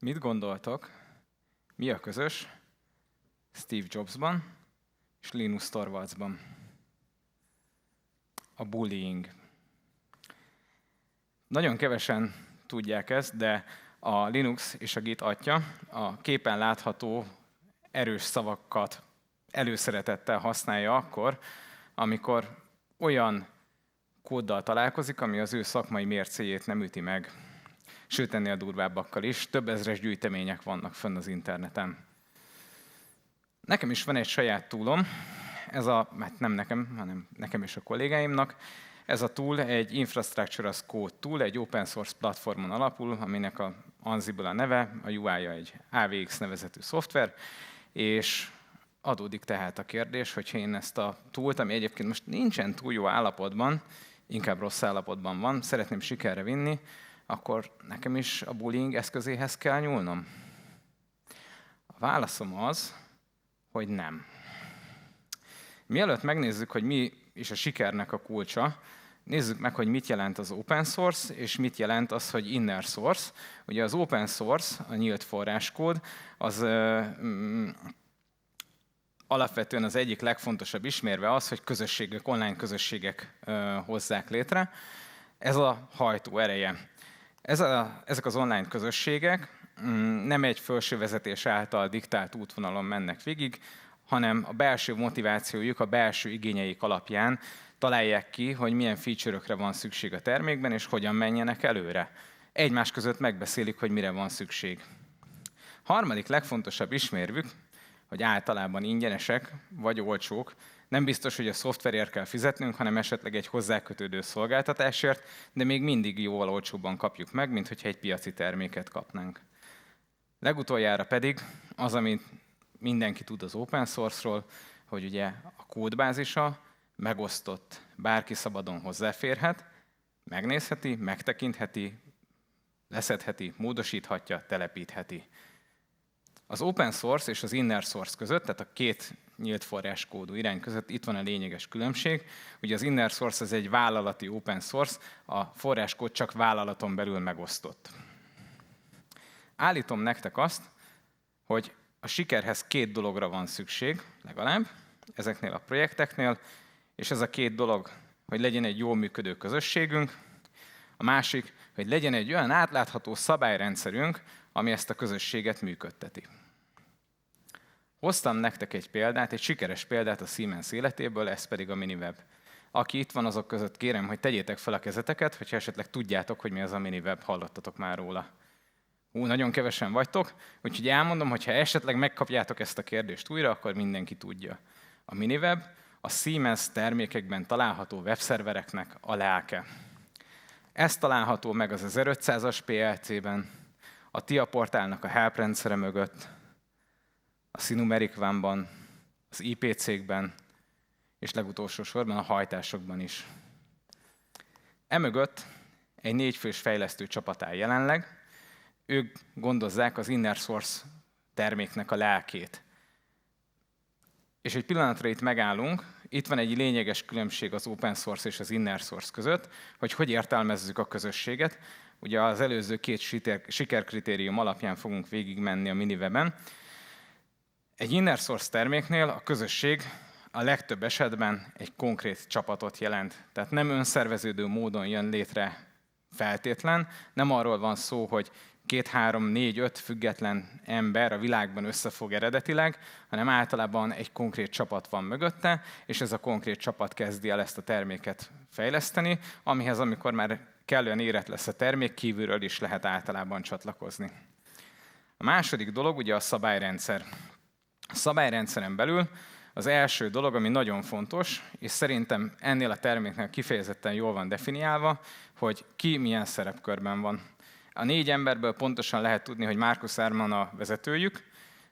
Mit gondoltok, mi a közös Steve Jobsban és Linus Torvaldsban? A bullying. Nagyon kevesen tudják ezt, de a Linux és a Git atya a képen látható erős szavakat előszeretettel használja akkor, amikor olyan kóddal találkozik, ami az ő szakmai mércéjét nem üti meg. Sőt, ennél durvábbakkal is. Több ezres gyűjtemények vannak fönn az interneten. Nekem is van egy saját toolom, hát nem nekem, hanem nekem és a kollégáimnak. Ez a tool egy Infrastructure as Code tool, egy open source platformon alapul, aminek a Ansible a neve, a UI-ja egy AVX nevezetű szoftver, és adódik tehát a kérdés, hogyha én ezt a toolt, ami egyébként most nincsen túl jó állapotban, inkább rossz állapotban van, szeretném sikerre vinni, akkor nekem is a bullying eszközéhez kell nyúlnom? A válaszom az, hogy nem. Mielőtt megnézzük, hogy mi is a sikernek a kulcsa, nézzük meg, hogy mit jelent az open source, és mit jelent az, hogy inner source. Ugye az open source, a nyílt forráskód, az alapvetően az egyik legfontosabb ismérve az, hogy közösségek, online közösségek hozzák létre. Ez a hajtó ereje. Ezek az online közösségek nem egy felső vezetés által diktált útvonalon mennek végig, hanem a belső motivációjuk, a belső igényeik alapján találják ki, hogy milyen feature-ökre van szükség a termékben, és hogyan menjenek előre. Egymás között megbeszélik, hogy mire van szükség. Harmadik legfontosabb ismérvük, hogy általában ingyenesek vagy olcsók. Nem biztos, hogy a szoftverért kell fizetnünk, hanem esetleg egy hozzákötődő szolgáltatásért, de még mindig jóval olcsóbban kapjuk meg, mint hogyha egy piaci terméket kapnánk. Legutoljára pedig az, amit mindenki tud az open source-ról, hogy ugye a kódbázisa megosztott, bárki szabadon hozzáférhet, megnézheti, megtekintheti, leszedheti, módosíthatja, telepítheti. Az open source és az inner source között, tehát a két nyílt forráskódú irány között itt van a lényeges különbség. Ugye az inner source az egy vállalati open source, a forráskód csak vállalaton belül megosztott. Állítom nektek azt, hogy a sikerhez két dologra van szükség, legalább, ezeknél a projekteknél, és ez a két dolog, hogy legyen egy jól működő közösségünk, a másik, hogy legyen egy olyan átlátható szabályrendszerünk, ami ezt a közösséget működteti. Hoztam nektek egy példát, egy sikeres példát a Siemens életéből, ez pedig a MiniWeb. Aki itt van, azok között kérem, hogy tegyétek fel a kezeteket, hogyha esetleg tudjátok, hogy mi az a MiniWeb, hallottatok már róla. Nagyon kevesen vagytok, úgyhogy elmondom, hogy ha esetleg megkapjátok ezt a kérdést újra, akkor mindenki tudja. A MiniWeb a Siemens termékekben található webszervereknek a lelke. Ez található meg az 1500-as PLC-ben, a TIA portálnak a help rendszere mögött, a Sinumeric One-ban, az IPC-kben, és legutolsó sorban a hajtásokban is. Emögött egy 4 fős fejlesztő csapat áll jelenleg, ők gondozzák az inner source terméknek a lelkét. És egy pillanatra itt megállunk, itt van egy lényeges különbség az open source és az inner source között, hogy értelmezzük a közösséget. Ugye az előző két sikerkritérium alapján fogunk végigmenni a MiniWeb-en. Egy inner source terméknél a közösség a legtöbb esetben egy konkrét csapatot jelent. Tehát nem önszerveződő módon jön létre feltétlen, nem arról van szó, hogy 2, 3, 4, 5 független ember a világban összefog eredetileg, hanem általában egy konkrét csapat van mögötte, és ez a konkrét csapat kezdi el ezt a terméket fejleszteni, amihez amikor már kellően érett lesz a termék, kívülről is lehet általában csatlakozni. A második dolog ugye a szabályrendszer. A szabályrendszeren belül az első dolog, ami nagyon fontos, és szerintem ennél a terméknél kifejezetten jól van definiálva, hogy ki milyen szerepkörben van. A 4 emberből pontosan lehet tudni, hogy Markus Ármann a vezetőjük,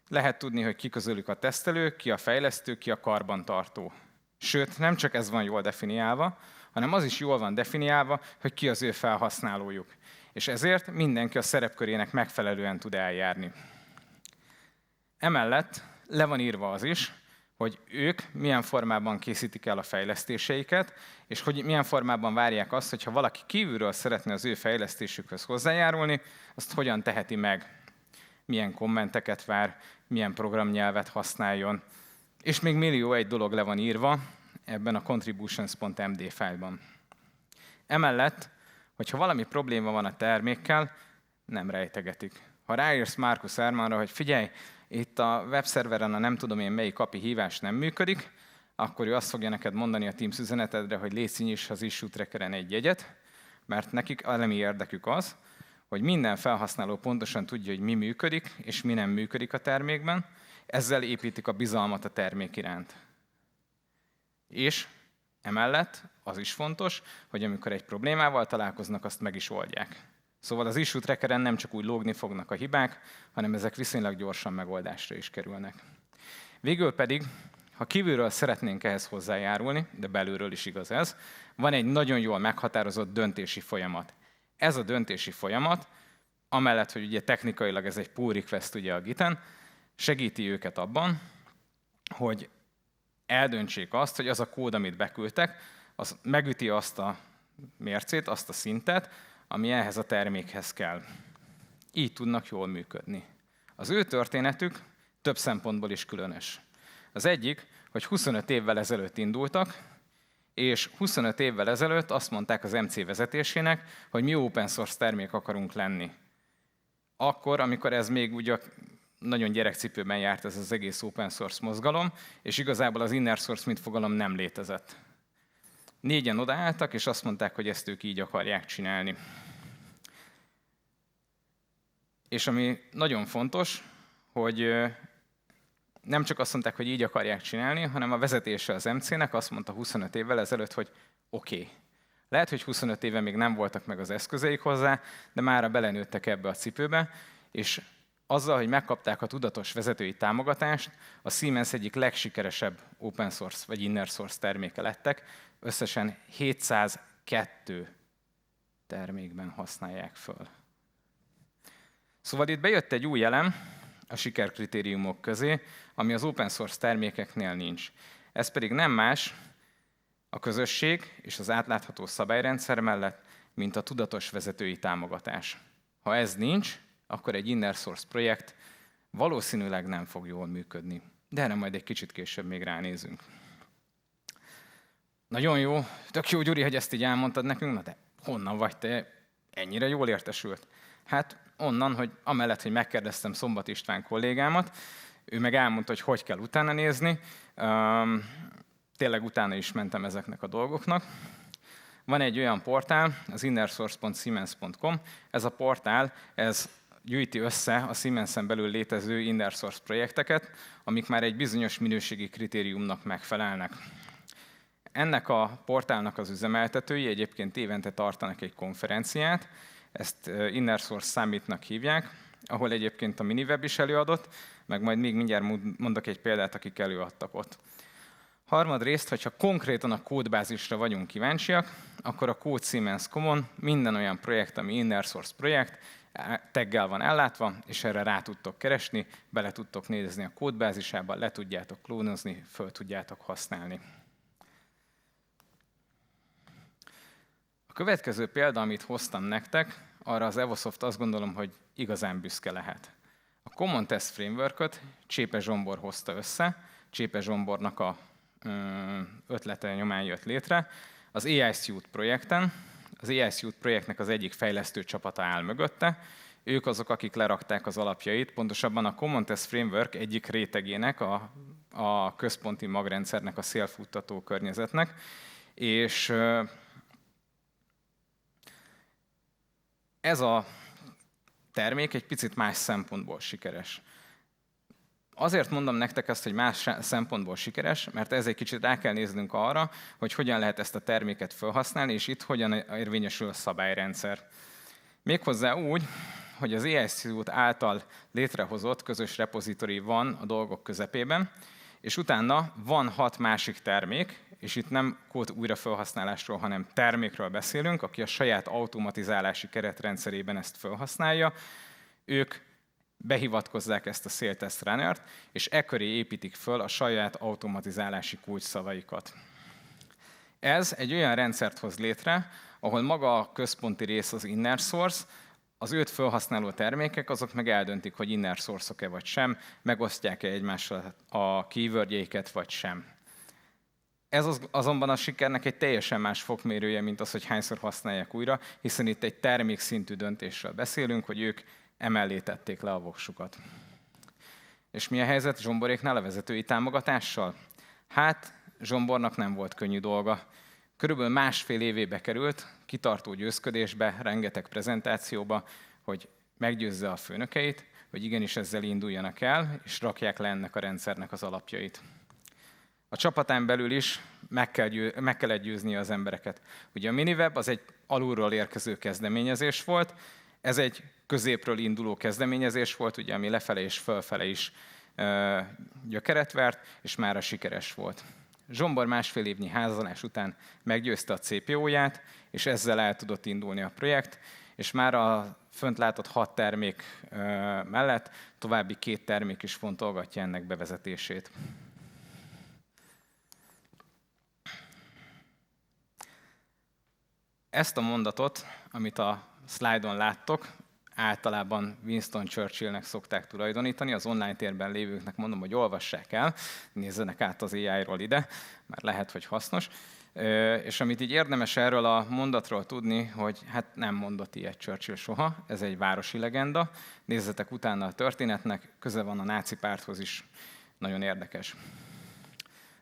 lehet tudni, hogy ki közülük a tesztelő, ki a fejlesztő, ki a karbantartó. Sőt, nem csak ez van jól definiálva, hanem az is jól van definiálva, hogy ki az ő felhasználójuk. És ezért mindenki a szerepkörének megfelelően tud eljárni. Emellett le van írva az is, hogy ők milyen formában készítik el a fejlesztéseiket, és hogy milyen formában várják azt, hogyha valaki kívülről szeretne az ő fejlesztésükhöz hozzájárulni, azt hogyan teheti meg. milyen kommenteket vár, milyen programnyelvet használjon, és még millió egy dolog le van írva ebben a contributions.md fájlban. Emellett, hogyha valami probléma van a termékkel, nem rejtegetik. Ha ráírsz Marcus Hermanra, hogy figyelj, itt a webszerveren a nem tudom én melyik API hívás nem működik, akkor ő azt fogja neked mondani a Teams üzenetedre, hogy légy szíves az issue trackeren egy jegyet, mert nekik elemi érdekük az, hogy minden felhasználó pontosan tudja, hogy mi működik, és mi nem működik a termékben, ezzel építik a bizalmat a termék iránt. És emellett az is fontos, hogy amikor egy problémával találkoznak, azt meg is oldják. Szóval az issue trackeren nem csak úgy lógni fognak a hibák, hanem ezek viszonylag gyorsan megoldásra is kerülnek. Végül pedig, ha kívülről szeretnénk ehhez hozzájárulni, de belülről is igaz ez, van egy nagyon jól meghatározott döntési folyamat. Ez a döntési folyamat, amellett, hogy ugye technikailag ez egy pull request ugye a Giten, segíti őket abban, hogy eldöntsék azt, hogy az a kód, amit beküldtek, az megüti azt a mércét, azt a szintet, ami ehhez a termékhez kell. Így tudnak jól működni. Az ő történetük több szempontból is különös. Az egyik, hogy 25 évvel ezelőtt indultak, és 25 évvel ezelőtt azt mondták az MC vezetésének, hogy mi open source termék akarunk lenni. Akkor, amikor ez még ugye nagyon gyerekcipőben járt ez az egész open source mozgalom, és igazából az inner source mint fogalom nem létezett. 4-en odaálltak, és azt mondták, hogy ezt ők így akarják csinálni. És ami nagyon fontos, hogy nem csak azt mondták, hogy így akarják csinálni, hanem a vezetése az MC-nek azt mondta 25 évvel ezelőtt, hogy oké. Lehet, hogy 25 éve még nem voltak meg az eszközeik hozzá, de mára belenőttek ebbe a cipőbe, és azzal, hogy megkapták a tudatos vezetői támogatást, a Siemens egyik legsikeresebb open source vagy inner source terméke lettek, összesen 702 termékben használják föl. Szóval itt bejött egy új elem a sikerkritériumok közé, ami az open source termékeknél nincs. Ez pedig nem más a közösség és az átlátható szabályrendszer mellett, mint a tudatos vezetői támogatás. Ha ez nincs, akkor egy inner source projekt valószínűleg nem fog jól működni. De erre majd egy kicsit később még ránézünk. Nagyon jó, tök jó, Gyuri, hogy ezt így elmondtad nekünk, na de honnan vagy te ennyire jól értesült? Hát onnan, hogy amellett, hogy megkérdeztem Szombat István kollégámat, ő meg elmondta, hogy hogy kell utána nézni. Tényleg utána is mentem ezeknek a dolgoknak. Van egy olyan portál, az innersource.siemens.com. Ez a portál, ez gyűjti össze a Siemensen belül létező inner source projekteket, amik már egy bizonyos minőségi kritériumnak megfelelnek. Ennek a portálnak az üzemeltetői egyébként évente tartanak egy konferenciát, ezt Inner Source Summit-nak hívják, ahol egyébként a Miniweb is előadott, meg majd még mindjárt mondok egy példát, akik előadtak ott. Harmadrészt, hogyha konkrétan a kódbázisra vagyunk kíváncsiak, akkor a Code Siemens Common minden olyan projekt, ami Inner Source projekt, taggel van ellátva, és erre rá tudtok keresni, bele tudtok nézni a kódbázisába, le tudjátok klónozni, föl tudjátok használni. A következő példa, amit hoztam nektek, arra az Evosoft azt gondolom, hogy igazán büszke lehet. A Common Test Framework-öt Csépe Zsombor hozta össze, Csépe Zsombornak a ötlete nyomán jött létre. Az AI Suite projekten, az AI Suite projektnek az egyik fejlesztő csapata áll mögötte. Ők azok, akik lerakták az alapjait, pontosabban a Common Test Framework egyik rétegének, a központi magrendszernek, a szélfuttató környezetnek. És ez a termék egy picit más szempontból sikeres. Azért mondom nektek ezt, hogy más szempontból sikeres, mert ez egy kicsit rá kell néznünk arra, hogy hogyan lehet ezt a terméket felhasználni, és itt hogyan érvényesül a szabályrendszer. Méghozzá úgy, hogy az AI Suite által létrehozott közös repozitori van a dolgok közepében, és utána van 6 másik termék, és itt nem kód újrafelhasználásról, hanem termékről beszélünk, aki a saját automatizálási keretrendszerében ezt felhasználja. Ők behivatkozzák ezt a SailTest Runnert, és ekköré építik föl a saját automatizálási kulcsszavaikat. Ez egy olyan rendszert hoz létre, ahol maga a központi rész az Inner Source, Az őt felhasználó termékek, azok meg eldöntik, hogy inner source-ok-e vagy sem, megosztják-e egymással a keywordjeiket vagy sem. Ez azonban a sikernek egy teljesen más fokmérője, mint az, hogy hányszor használják újra, hiszen itt egy termékszintű döntésről beszélünk, hogy ők emellé tették le a voksukat. És mi a helyzet Zsomboréknál a vezetői támogatással? Hát, Zsombornak nem volt könnyű dolga. Körülbelül 1,5 évébe került, kitartó győzködésbe, rengeteg prezentációba, hogy meggyőzze a főnökeit, hogy igenis ezzel induljanak el, és rakják le ennek a rendszernek az alapjait. A csapatán belül is meg kellett győznie az embereket. Ugye a Miniweb az egy alulról érkező kezdeményezés volt, ez egy középről induló kezdeményezés volt, ugye, ami lefele és fölfele is gyökeret vert, és mára sikeres volt. Zsombor 1,5 évnyi házalás után meggyőzte a CPO-ját, és ezzel el tudott indulni a projekt, és már a fönt látott 6 termék mellett további 2 termék is fontolgatja ennek bevezetését. Ezt a mondatot, amit a szlájdon láttok, általában Winston Churchillnek szokták tulajdonítani, az online térben lévőknek mondom, hogy olvassák el, nézzenek át az AI-ról ide, mert lehet, hogy hasznos. És amit így érdemes erről a mondatról tudni, hogy hát nem mondott ilyet Churchill soha, ez egy városi legenda, nézzetek utána a történetnek, köze van a náci párthoz is, nagyon érdekes.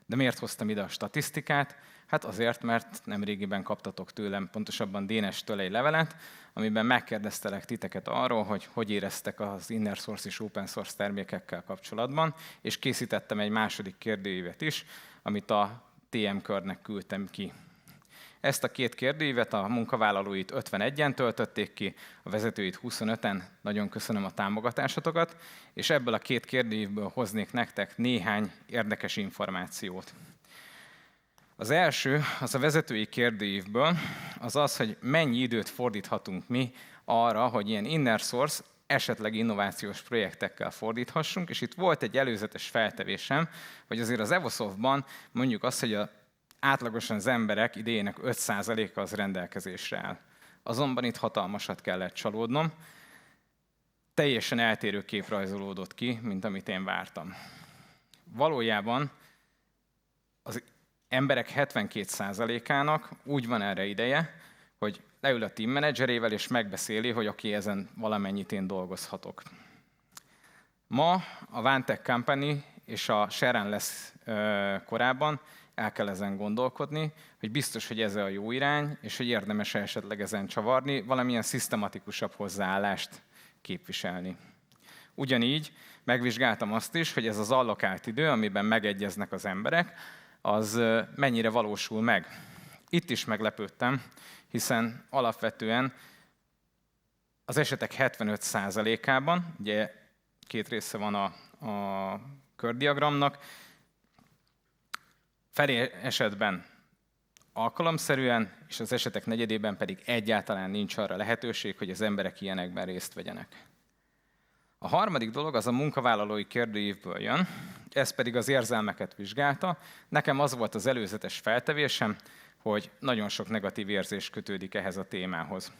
De miért hoztam ide a statisztikát? Hát azért, mert nemrégiben kaptatok tőlem, pontosabban Dénestől egy levelet, amiben megkérdeztelek titeket arról, hogy hogy éreztek az inner source és open source termékekkel kapcsolatban, és készítettem egy második kérdőívet is, amit a TM körnek küldtem ki. Ezt a 2 kérdőívet a munkavállalóit 51-en töltötték ki, a vezetőit 25-en, nagyon köszönöm a támogatásotokat, és ebből a 2 kérdőívből hoznék nektek néhány érdekes információt. Az első, az a vezetői kérdőívből, az az, hogy mennyi időt fordíthatunk mi arra, hogy ilyen inner source, esetleg innovációs projektekkel fordíthassunk, és itt volt egy előzetes feltevésem, hogy azért az Evosoftban mondjuk azt, hogy átlagosan az emberek idejének 5%-a az rendelkezésre áll. Azonban itt hatalmasat kellett csalódnom, teljesen eltérő kép rajzolódott ki, mint amit én vártam. Valójában az emberek 72%-ának úgy van erre ideje, hogy leül a team menedzserével és megbeszéli, hogy oké, ezen valamennyit én dolgozhatok. Ma a Vantech Company és a Sharon lesz korábban el kell ezen gondolkodni, hogy biztos, hogy ez a jó irány, és hogy érdemes esetleg ezen csavarni, valamilyen szisztematikusabb hozzáállást képviselni. Ugyanígy megvizsgáltam azt is, hogy ez az allokált idő, amiben megegyeznek az emberek, az mennyire valósul meg. Itt is meglepődtem, hiszen alapvetően az esetek 75%-ában, ugye 2 része van a kördiagramnak, felé esetben alkalomszerűen, és az esetek negyedében pedig egyáltalán nincs arra lehetőség, hogy az emberek ilyenekben részt vegyenek. A harmadik dolog az a munkavállalói kérdőívből jön, ez pedig az érzelmeket vizsgálta. Nekem az volt az előzetes feltevésem, hogy nagyon sok negatív érzés kötődik ehhez a témához.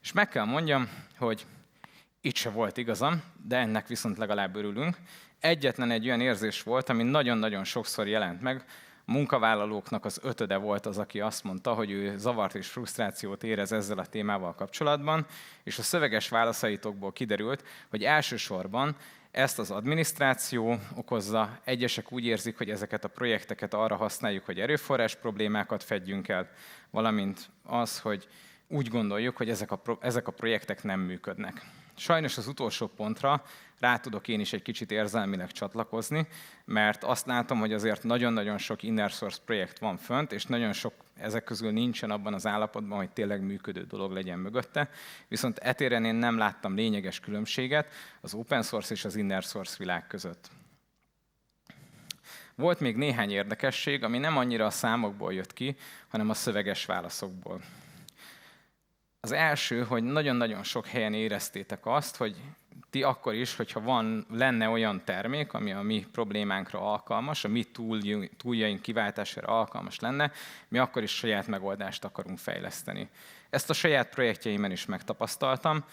És meg kell mondjam, hogy itt se volt igazam, de ennek viszont legalább örülünk. Egyetlen egy olyan érzés volt, ami nagyon-nagyon sokszor jelent meg. A munkavállalóknak az 5-öde volt az, aki azt mondta, hogy ő zavart és frusztrációt érez ezzel a témával kapcsolatban, és a szöveges válaszaitokból kiderült, hogy elsősorban ezt az adminisztráció okozza, egyesek úgy érzik, hogy ezeket a projekteket arra használjuk, hogy erőforrás problémákat fedjünk el, valamint az, hogy úgy gondoljuk, hogy ezek a projektek nem működnek. Sajnos az utolsó pontra rá tudok én is egy kicsit érzelmileg csatlakozni, mert azt látom, hogy azért nagyon-nagyon sok inner source projekt van fönt, és nagyon sok ezek közül nincsen abban az állapotban, hogy tényleg működő dolog legyen mögötte. Viszont etéren én nem láttam lényeges különbséget az open source és az inner source világ között. Volt még néhány érdekesség, ami nem annyira a számokból jött ki, hanem a szöveges válaszokból. Az első, hogy nagyon-nagyon sok helyen éreztétek azt, hogy ti akkor is, hogyha lenne olyan termék, ami a mi problémánkra alkalmas, a mi tooljaink kiváltására alkalmas lenne, mi akkor is saját megoldást akarunk fejleszteni. Ezt a saját projektjeimen is megtapasztaltam.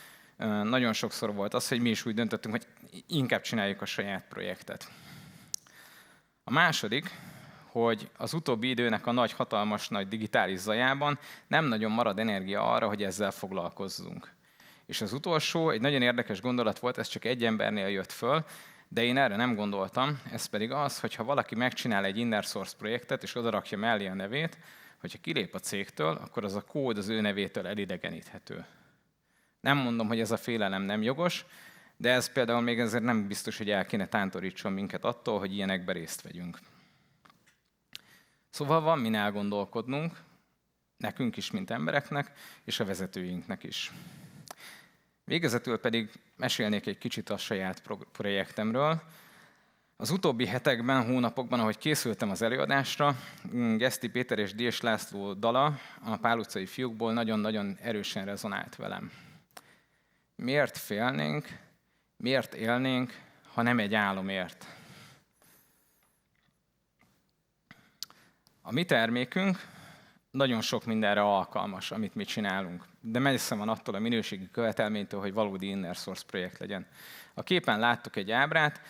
nagyon sokszor volt az, hogy mi is úgy döntöttünk, hogy inkább csináljuk a saját projektet. A második, hogy az utóbbi időnek a hatalmas nagy digitális zajában nem nagyon marad energia arra, hogy ezzel foglalkozzunk. És az utolsó, egy nagyon érdekes gondolat volt, ez csak egy embernél jött föl, de én erre nem gondoltam, ez pedig az, hogy ha valaki megcsinál egy inner source projektet, és odarakja mellé a nevét, hogyha kilép a cégtől, akkor az a kód az ő nevétől elidegeníthető. Nem mondom, hogy ez a félelem nem jogos, de ez például még ezért nem biztos, hogy el kéne tántorítson minket attól, hogy ilyenekbe részt vegyünk. Szóval van min elgondolkodnunk, nekünk is, mint embereknek, és a vezetőinknek is. Végezetül pedig mesélnék egy kicsit a saját projektemről. Az utóbbi hetekben, hónapokban, ahogy készültem az előadásra, Geszti Péter és Diés László dala a Pál utcai fiúkból nagyon-nagyon erősen rezonált velem. Miért félnénk, miért élnénk, ha nem egy álomért? A mi termékünk nagyon sok mindenre alkalmas, amit mi csinálunk, de messze van attól a minőségi követelménytől, hogy valódi inner source projekt legyen. A képen láttuk egy ábrát,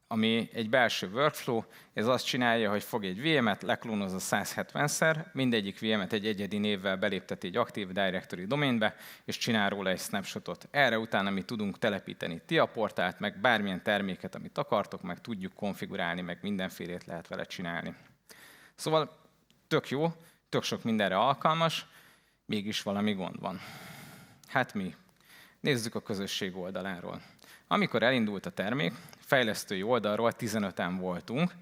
ami egy belső workflow, ez azt csinálja, hogy fog egy VM-et, leklónozza 170-szer, mindegyik VM-et egy egyedi névvel belépteti egy Active Directory domainbe, és csinál róla egy snapshotot. Erre utána mi tudunk telepíteni TIA portált, meg bármilyen terméket, amit akartok, meg tudjuk konfigurálni, meg mindenfélét lehet vele csinálni. Szóval tök jó, tök sok mindenre alkalmas, mégis valami gond van. Hát mi? Nézzük a közösség oldaláról. Amikor elindult a termék, fejlesztői oldalról 15-en voltunk.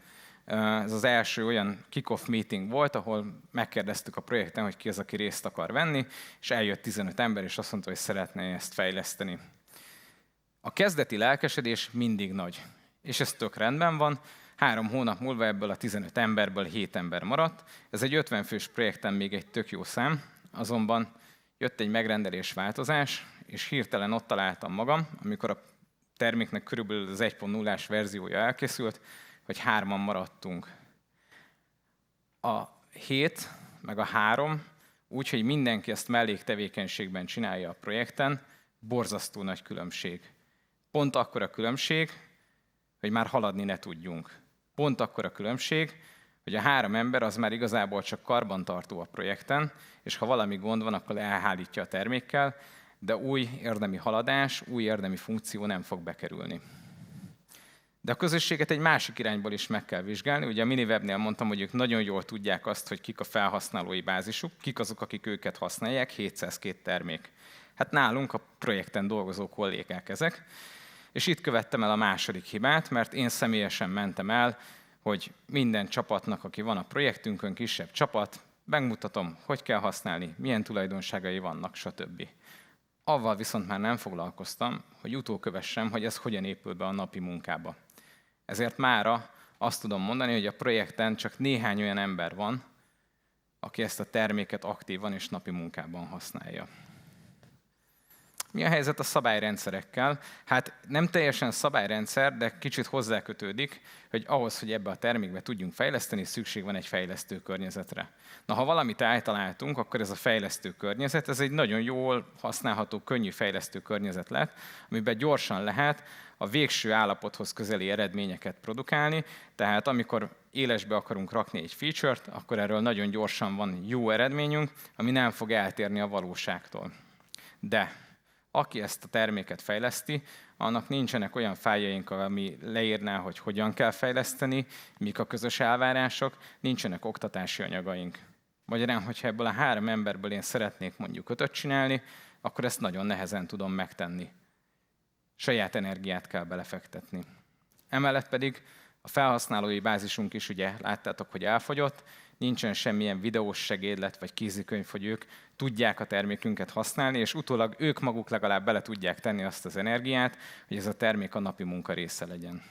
Ez az első olyan kick-off meeting volt, ahol megkérdeztük a projekten, hogy ki az, aki részt akar venni, és eljött 15 ember, és azt mondta, hogy szeretné ezt fejleszteni. A kezdeti lelkesedés mindig nagy, és ez tök rendben van. 3 hónap múlva ebből a 15 emberből 7 ember maradt. Ez egy 50 fős projekten még egy tök jó szám, azonban jött egy megrendelés változás, és hirtelen ott találtam magam, amikor a terméknek körülbelül az 1.0-ás verziója elkészült, hogy 3-an maradtunk. A 7 meg a 3, úgyhogy mindenki ezt melléktevékenységben csinálja a projekten, borzasztó nagy különbség. Pont akkora különbség, hogy már haladni ne tudjunk. Pont akkora különbség, hogy a 3 ember az már igazából csak karbantartó a projekten, és ha valami gond van, akkor elhárítja a termékkel, de új érdemi haladás, új érdemi funkció nem fog bekerülni. De a közösséget egy másik irányból is meg kell vizsgálni. Ugye a Miniwebnél mondtam, hogy ők nagyon jól tudják azt, hogy kik a felhasználói bázisuk, kik azok, akik őket használják, 702 termék. Hát nálunk a projekten dolgozó kollégák ezek. És itt követtem el a második hibát, mert én személyesen mentem el, hogy minden csapatnak, aki van a projektünkön, kisebb csapat, megmutatom, hogy kell használni, milyen tulajdonságai vannak, stb. Avval viszont már nem foglalkoztam, hogy utókövessem, hogy ez hogyan épül be a napi munkába. Ezért mára azt tudom mondani, hogy a projekten csak néhány olyan ember van, aki ezt a terméket aktívan és napi munkában használja. Mi a helyzet a szabályrendszerekkel? Hát nem teljesen szabályrendszer, de kicsit hozzákötődik, hogy ahhoz, hogy ebbe a termékbe tudjunk fejleszteni, szükség van egy fejlesztő környezetre. Na, ha valamit eltaláltunk, akkor ez a fejlesztő környezet, ez egy nagyon jól használható, könnyű fejlesztő környezet lett, amiben gyorsan lehet a végső állapothoz közeli eredményeket produkálni, tehát amikor élesbe akarunk rakni egy feature-t, akkor erről nagyon gyorsan van jó eredményünk, ami nem fog eltérni a valóságtól. De aki ezt a terméket fejleszti, annak nincsenek olyan fájljaink, ami leírná, hogy hogyan kell fejleszteni, mik a közös elvárások, nincsenek oktatási anyagaink. Magyarán, hogyha ebből a 3 emberből én szeretnék mondjuk 5-öt csinálni, akkor ezt nagyon nehezen tudom megtenni. Saját energiát kell belefektetni. Emellett pedig a felhasználói bázisunk is, ugye láttátok, hogy elfogyott, nincsen semmilyen videós segédlet vagy kézikönyv, hogy ők tudják a termékünket használni, és utólag ők maguk legalább bele tudják tenni azt az energiát, hogy ez a termék a napi munka része legyen.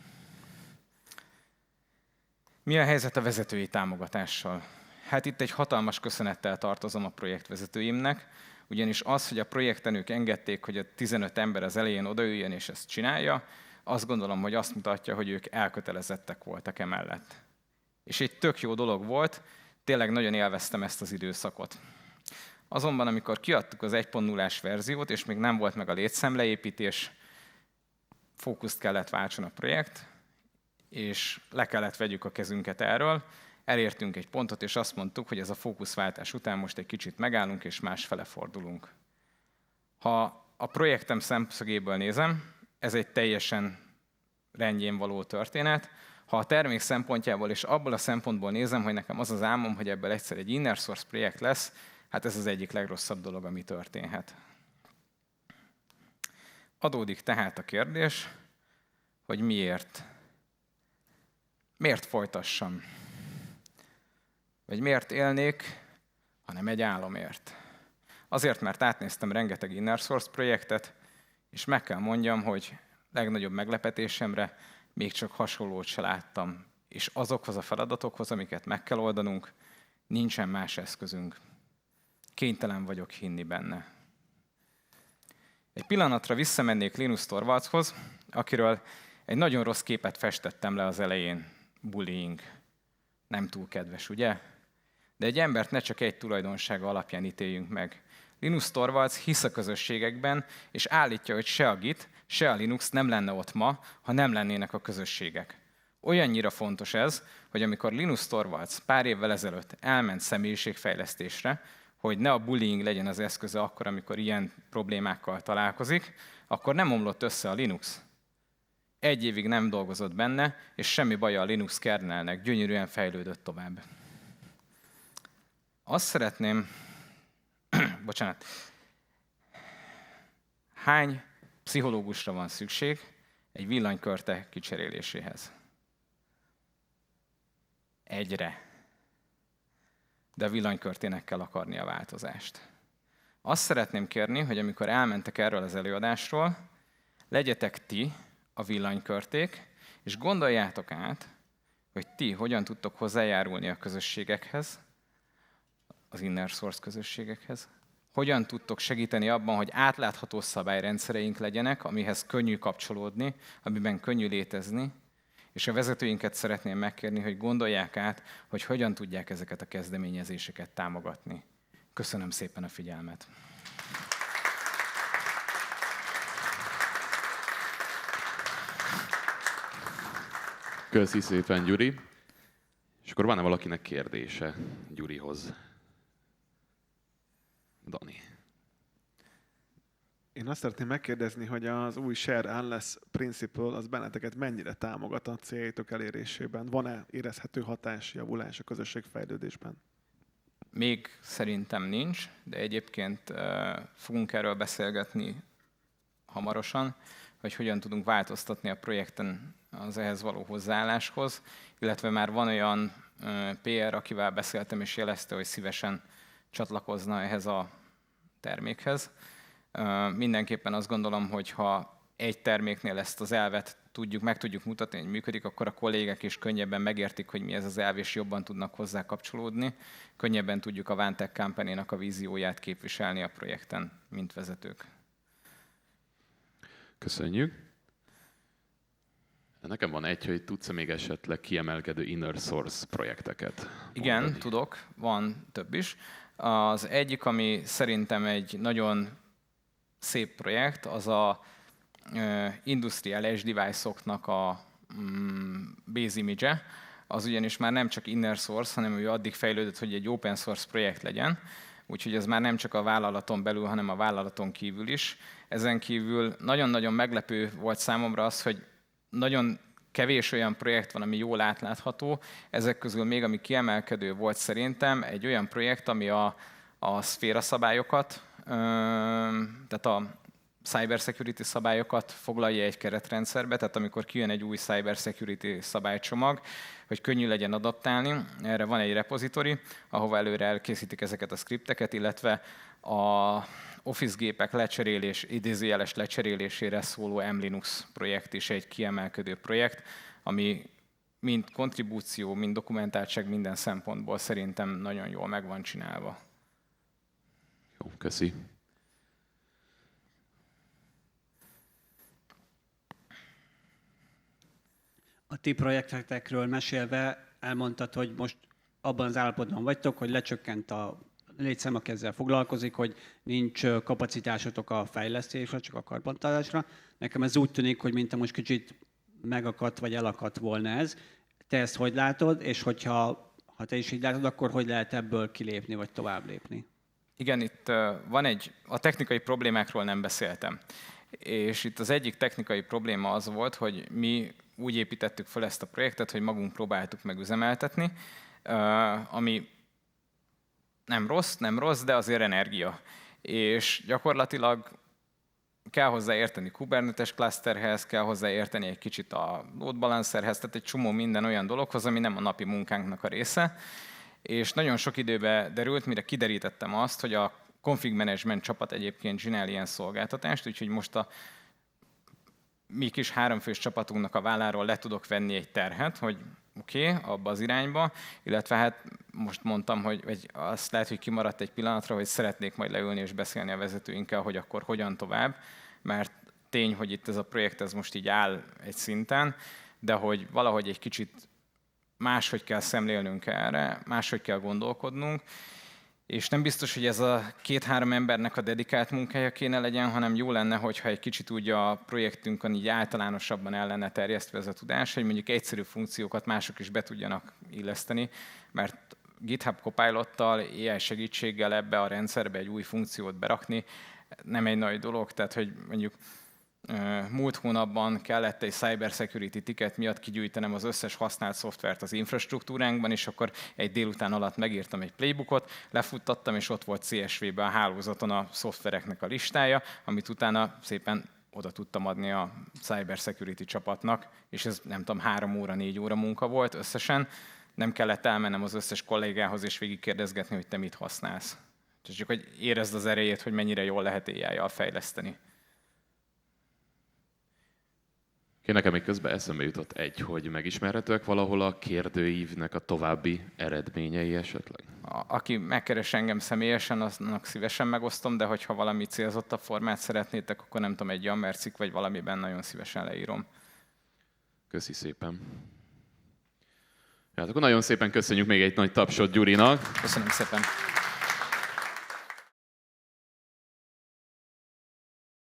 Mi a helyzet a vezetői támogatással? Hát itt egy hatalmas köszönettel tartozom a projektvezetőimnek, ugyanis az, hogy a projekten ők engedték, hogy a 15 ember az elején odaüljön és ezt csinálja, azt gondolom, hogy azt mutatja, hogy ők elkötelezettek voltak emellett. És egy tök jó dolog volt, tényleg nagyon élveztem ezt az időszakot. Azonban, amikor kiadtuk az 1.0-ás verziót, és még nem volt meg a létszámleépítés, fókuszt kellett váltson a projekt, és le kellett vegyük a kezünket erről. Elértünk egy pontot, és azt mondtuk, hogy ez a fókuszváltás után most egy kicsit megállunk, és másfele fordulunk. Ha a projektem szemszögéből nézem, ez egy teljesen rendjén való történet. Ha a termék szempontjából és abból a szempontból nézem, hogy nekem az az álmom, hogy ebből egyszer egy inner source projekt lesz, hát ez az egyik legrosszabb dolog, ami történhet. Adódik tehát a kérdés, hogy miért? Miért folytassam? Vagy miért élnék, hanem egy álomért? Azért, mert átnéztem rengeteg inner source projektet, és meg kell mondjam, hogy legnagyobb meglepetésemre még csak hasonlót se láttam. És azokhoz a feladatokhoz, amiket meg kell oldanunk, nincsen más eszközünk. Kénytelen vagyok hinni benne. Egy pillanatra visszamennék Linus Torvaldshoz, akiről egy nagyon rossz képet festettem le az elején. Bullying. Nem túl kedves, ugye? De egy embert ne csak egy tulajdonsága alapján ítéljünk meg. Linus Torvalds hisz a közösségekben, és állítja, hogy se a Git, se a Linux nem lenne ott ma, ha nem lennének a közösségek. Olyannyira fontos ez, hogy amikor Linus Torvalds pár évvel ezelőtt elment személyiségfejlesztésre, hogy ne a bullying legyen az eszköze akkor, amikor ilyen problémákkal találkozik, akkor nem omlott össze a Linux. 1 évig nem dolgozott benne, és semmi baja a Linux kernelnek, gyönyörűen fejlődött tovább. Azt szeretném, bocsánat, hány pszichológusra van szükség egy villanykörte kicseréléséhez? 1-re. De a villanykörtének kell akarni a változást. Azt szeretném kérni, hogy amikor elmentek erről az előadásról, legyetek ti a villanykörték, és gondoljátok át, hogy ti hogyan tudtok hozzájárulni a közösségekhez, az inner source közösségekhez, hogyan tudtok segíteni abban, hogy átlátható szabályrendszereink legyenek, amihez könnyű kapcsolódni, amiben könnyű létezni, és a vezetőinket szeretném megkérni, hogy gondolják át, hogy hogyan tudják ezeket a kezdeményezéseket támogatni. Köszönöm szépen a figyelmet! Köszi szépen, Gyuri. És akkor van-e valakinek kérdése Gyurihoz? Dani. Én azt szeretném megkérdezni, hogy az új Share Unless Principle az benneteket mennyire támogat a céljaitok elérésében? Van-e érezhető hatás, javulás a közösségfejlődésben? Még szerintem nincs, de egyébként fogunk erről beszélgetni hamarosan, hogy hogyan tudunk változtatni a projekten az ehhez való hozzáálláshoz, illetve már van olyan PR, akivel beszéltem, és jelezte, hogy szívesen csatlakozna ehhez a termékhez. Mindenképpen azt gondolom, hogy ha egy terméknél ezt az elvet meg tudjuk mutatni, hogy működik, akkor a kollégák is könnyebben megértik, hogy mi ez az elv, és jobban tudnak hozzá kapcsolódni. Könnyebben tudjuk a OneTech Company-nak a vízióját képviselni a projekten, mint vezetők. Köszönjük. Nekem van egy, hogy tudsz még esetleg kiemelkedő inner source projekteket Igen, mondani? tudok, van több is. Az egyik, ami szerintem egy nagyon szép projekt, az a Industrial Edge Device-oknak a base image-e. Az ugyanis már nem csak inner source, hanem ő addig fejlődött, hogy egy open source projekt legyen. Úgyhogy ez már nem csak a vállalaton belül, hanem a vállalaton kívül is. Ezen kívül nagyon-nagyon meglepő volt számomra az, hogy nagyon kevés olyan projekt van, ami jól átlátható. Ezek közül még, ami kiemelkedő volt szerintem, egy olyan projekt, ami a szféra szabályokat, tehát a cybersecurity szabályokat foglalja egy keretrendszerbe, tehát amikor kijön egy új cybersecurity szabálycsomag, hogy könnyű legyen adaptálni. Erre van egy repozitori, ahova előre elkészítik ezeket a skripteket, illetve a Office gépek idézőjeles lecserélésére szóló mLinux projekt is egy kiemelkedő projekt, ami mind kontribúció, mind dokumentáltság minden szempontból szerintem nagyon jól meg van csinálva. Jó, köszi. A ti projektekről mesélve elmondtad, hogy most abban az állapotban vagytok, hogy lecsökkent a létszám, aki ezzel foglalkozik, hogy nincs kapacitásotok a fejlesztésre, csak a karbantartásra. Nekem ez úgy tűnik, hogy mintha most kicsit megakadt vagy elakadt volna ez. Te ezt hogy látod, és hogyha te is így látod, akkor hogy lehet ebből kilépni, vagy tovább lépni? Igen, itt van a technikai problémákról nem beszéltem. És itt az egyik technikai probléma az volt, hogy mi úgy építettük fel ezt a projektet, hogy magunk próbáltuk megüzemeltetni, ami nem rossz, de azért energia. És gyakorlatilag kell hozzá érteni Kubernetes clusterhez, kell hozzá érteni egy kicsit a load balancerhez, tehát egy csomó minden olyan dologhoz, ami nem a napi munkánknak a része. És nagyon sok időbe derült, mire kiderítettem azt, hogy a config management csapat egyébként csinál ilyen szolgáltatást, úgyhogy most a mi kis 3 fős csapatunknak a válláról le tudok venni egy terhet, hogy oké, abba az irányba, illetve hát most mondtam, hogy azt lehet, hogy kimaradt egy pillanatra, hogy szeretnék majd leülni és beszélni a vezetőinkkel, hogy akkor hogyan tovább, mert tény, hogy itt ez a projekt ez most így áll egy szinten, de hogy valahogy egy kicsit máshogy kell szemlélnünk erre, máshogy kell gondolkodnunk, és nem biztos, hogy ez a 2-3 embernek a dedikált munkája kéne legyen, hanem jó lenne, hogyha egy kicsit úgy a projektünkön így általánosabban el lenne terjesztve ez a tudás, hogy mondjuk egyszerű funkciókat mások is be tudjanak illeszteni, mert GitHub Copilottal, AI segítséggel ebbe a rendszerbe egy új funkciót berakni nem egy nagy dolog, tehát hogy mondjuk múlt hónapban kellett egy cybersecurity ticket miatt kigyűjtenem az összes használt szoftvert az infrastruktúránkban, és akkor egy délután alatt megírtam egy playbookot, lefuttattam, és ott volt CSV-be a hálózaton a szoftvereknek a listája, amit utána szépen oda tudtam adni a cybersecurity csapatnak, és ez nem tudom, 3 óra, 4 óra munka volt összesen. Nem kellett elmennem az összes kollégához és végigkérdezgetni, hogy te mit használsz. Csak hogy érezd az erejét, hogy mennyire jól lehet AI-jal fejleszteni. Nekem még közben eszembe jutott hogy megismerhetőek valahol a kérdőívnek a további eredményei esetleg? Aki megkeres engem személyesen, aznak szívesen megosztom, de hogyha valami célzottabb formát szeretnétek, akkor nem tudom, egy Yammer cikk vagy valamiben nagyon szívesen leírom. Köszi szépen. Hát akkor nagyon szépen köszönjük még egy nagy tapsot Gyurinak. Köszönöm szépen.